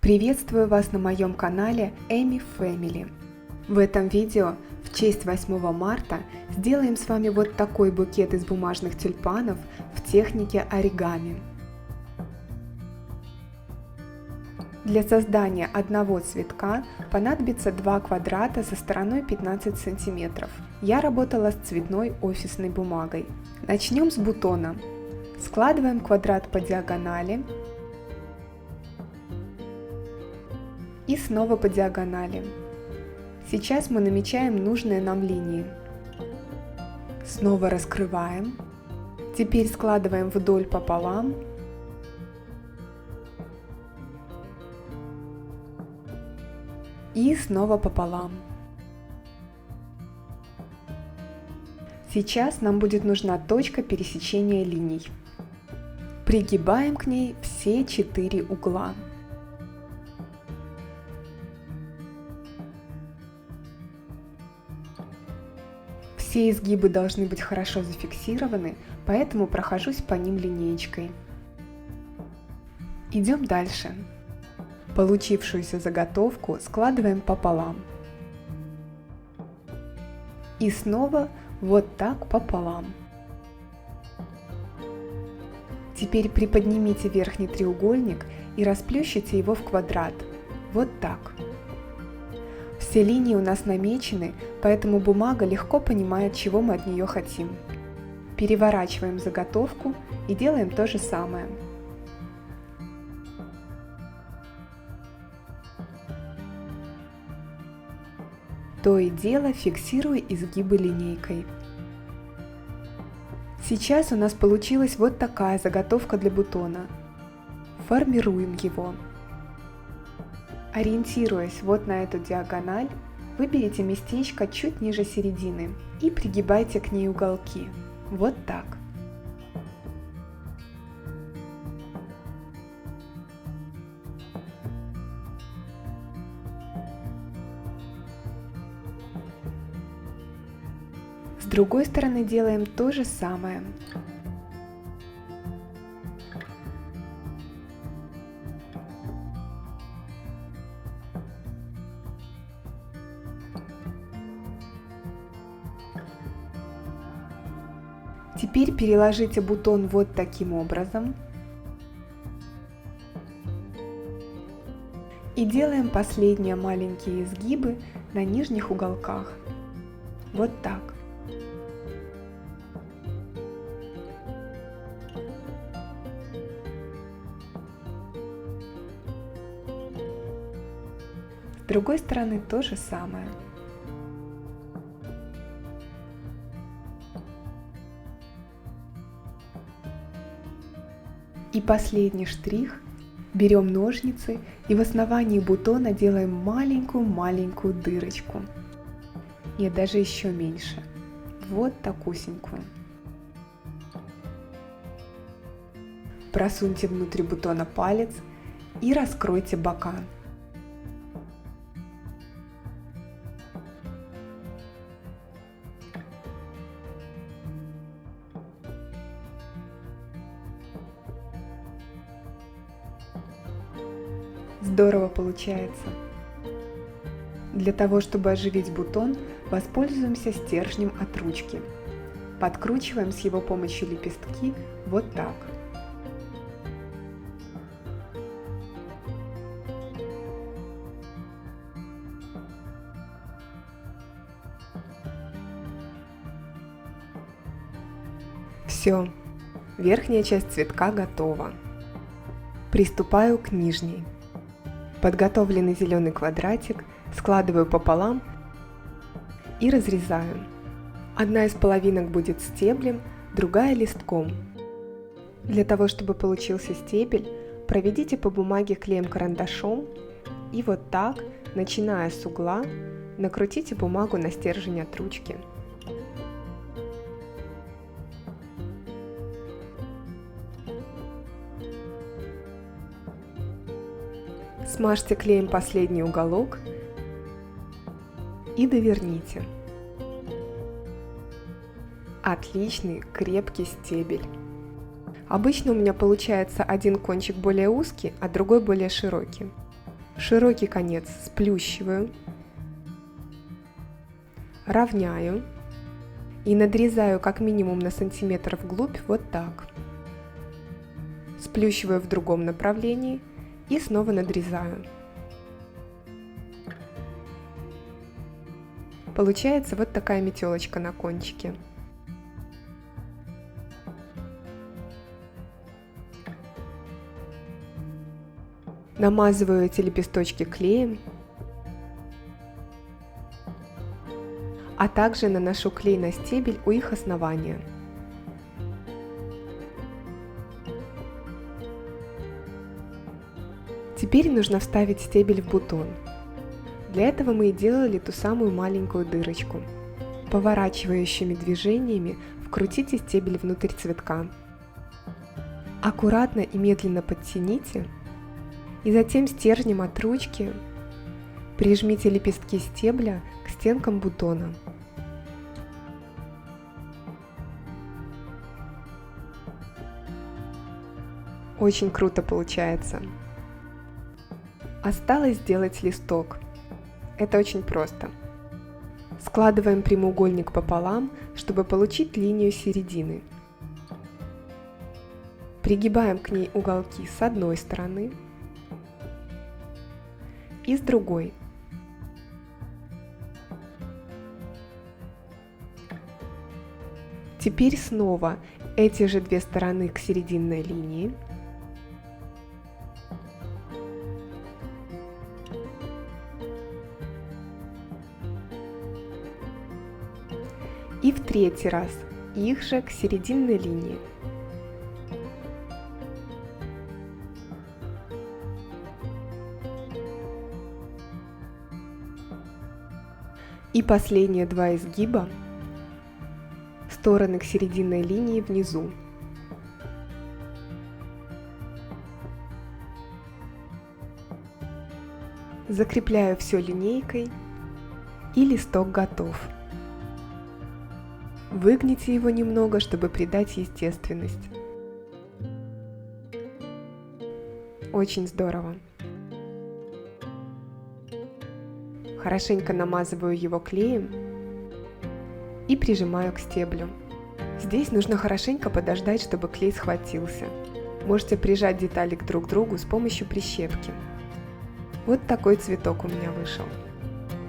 Приветствую вас на моем канале Amy Family. В этом видео в честь 8 марта сделаем с вами вот такой букет из бумажных тюльпанов в технике оригами. Для создания одного цветка понадобится 2 квадрата со стороной 15 см. Я работала с цветной офисной бумагой. Начнем с бутона. Складываем квадрат по диагонали и снова по диагонали. Сейчас мы намечаем нужные нам линии. Снова раскрываем. Теперь складываем вдоль пополам. И снова пополам. Сейчас нам будет нужна точка пересечения линий. Пригибаем к ней все 4 угла. Все изгибы должны быть хорошо зафиксированы, поэтому прохожусь по ним линеечкой. Идем дальше. Получившуюся заготовку складываем пополам. И снова вот так пополам. Теперь приподнимите верхний треугольник и расплющите его в квадрат. Вот так. Все линии у нас намечены, поэтому бумага легко понимает, чего мы от нее хотим. Переворачиваем заготовку и делаем то же самое. То и дело фиксируя изгибы линейкой. Сейчас у нас получилась вот такая заготовка для бутона. Формируем его. Ориентируясь вот на эту диагональ, выберите местечко чуть ниже середины и пригибайте к ней уголки. Вот так. С другой стороны делаем то же самое. Теперь переложите бутон вот таким образом. И делаем последние маленькие изгибы на нижних уголках. Вот так. С другой стороны то же самое. И последний штрих. Берем ножницы и в основании бутона делаем маленькую-маленькую дырочку. Нет, даже еще меньше. Вот такусенькую. Просуньте внутрь бутона палец и раскройте бока. Здорово получается! Для того, чтобы оживить бутон, воспользуемся стержнем от ручки. Подкручиваем с его помощью лепестки вот так. Все, верхняя часть цветка готова. Приступаю к нижней. Подготовленный зеленый квадратик складываю пополам и разрезаю. Одна из половинок будет стеблем, другая листком. Для того, чтобы получился стебель, проведите по бумаге клеем-карандашом и вот так, начиная с угла, накрутите бумагу на стержень от ручки. Смажьте клеем последний уголок и доверните. Отличный крепкий стебель. Обычно у меня получается один кончик более узкий, а другой более широкий. Широкий конец сплющиваю, равняю и надрезаю как минимум на сантиметр вглубь вот так. Сплющиваю в другом направлении и снова надрезаю. Получается вот такая метелочка на кончике. Намазываю эти лепесточки клеем, а также наношу клей на стебель у их основания. Теперь нужно вставить стебель в бутон. Для этого мы и делали ту самую маленькую дырочку. Поворачивающими движениями вкрутите стебель внутрь цветка. Аккуратно и медленно подтяните, и затем стержнем от ручки прижмите лепестки стебля к стенкам бутона. Очень круто получается. Осталось сделать листок. Это очень просто. Складываем прямоугольник пополам, чтобы получить линию середины. Пригибаем к ней уголки с одной стороны и с другой. Теперь снова эти же две стороны к серединной линии. И в третий раз их же к серединной линии. И последние два изгиба, стороны к серединной линии внизу. Закрепляю все линейкой, и листок готов. Выгните его немного, чтобы придать естественность. Очень здорово. Хорошенько намазываю его клеем и прижимаю к стеблю. Здесь нужно хорошенько подождать, чтобы клей схватился. Можете прижать детали друг к другу с помощью прищепки. Вот такой цветок у меня вышел.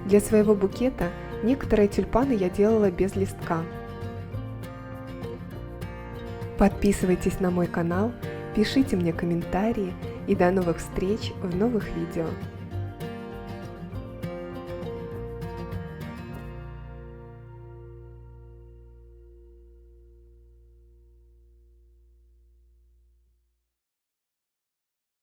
Для своего букета некоторые тюльпаны я делала без листка. Подписывайтесь на мой канал, пишите мне комментарии и до новых встреч в новых видео.